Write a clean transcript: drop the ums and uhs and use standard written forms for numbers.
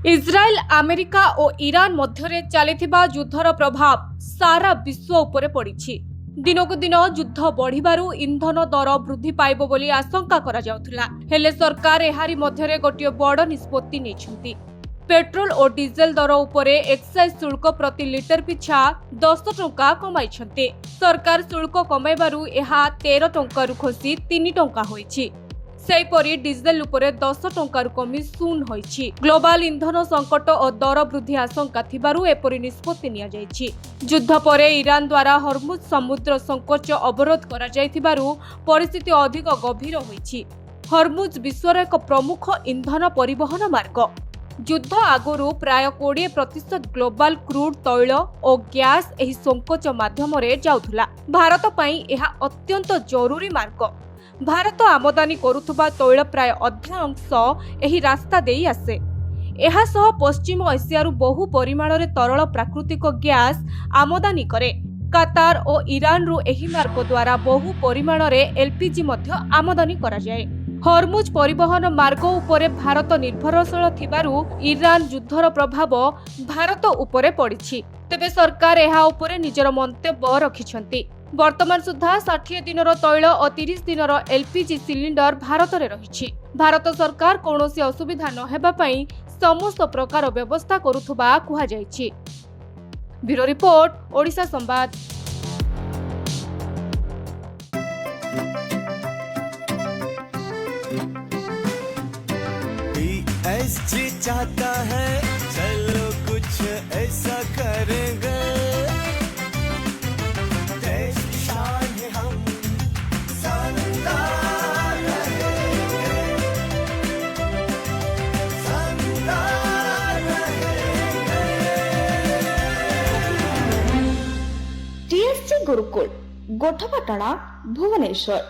इस्राएल America और Iran मध्य चलिथिबा युद्धर प्रभाव सारा विश्व उपरे पड़िछि। दिनक दिन युद्ध बढ़िबारु इंधन दर वृद्धि पाइबो बोली आशंका करा जाउथला। हेले सरकार एहारी मध्यरे गोटिए बड़ निष्पत्ति नेछंती। पेट्रोल और डीजेल दर उपरे एक्साइज शुल्क प्रति लिटर पिछा 10 टंका कमाइछंती। सरकार शुल्क कमाइबारु एहा 13 टंका खसी 3 टंका होइछि। सेहीपरि डीजेल उपरे 10 टंकार कमी 0 होइछि। ग्लोबल इंधन संकट और दर वृद्धि आशंका थिबारु एपरि निष्पत्ति निया जाइछि। युद्ध परे ईरान द्वारा हर्मुज समुद्र संकोच अवरोध करा जाइथिबारु परिस्थिति अधिक गभीर होइछि। हर्मुज विश्वर एक प्रमुख इंधन परिवहन मार्ग। युद्ध आगरु प्राय 20% ग्लोबल क्रूड तैल और गैस एही संकोच माध्यम रे जाउथुला। भारत पई एहा अत्यंत जरूरी मार्ग। भारत आमदानी करुथुबा तैल प्राय अधा अंश एही रास्ता देई आसे। एहा सह पश्चिम एशियारु बहु परिमाण रे तरल प्राकृतिक गैस आमदानी करे। कतार और ईरान रु एही मार्ग द्वारा बहु परिमाण रे एलपीजी मध्य आमदानी करा जाए। हर्मुज परिवहन मार्ग उपरे भारत निर्भरशील थिबारु ईरान युद्धर प्रभाव भारत उपरे पड़िछि। तेबे सरकार एहा उपरे निजर मंतव्य रखिछंती। वर्तमान सुधा 60 दिनर तैल और 30 दिनर एलपीजी सिलिंडर भारत रे रहिछि। भारत सरकार कोनोसी असुविधा न हेबा पई समस्त प्रकार व्यवस्था करुथुबा कुहा जाइछि। ब्यूरो रिपोर्ट ओडिशा संवाद। ऐसी चाहता है चलो कुछ ऐसा करेंगे, देश की शान है हम शानदार रहेंगे, शानदार रहेंगे। टीएससी गुरुकुल गोठपाटणा भुवनेश्वर।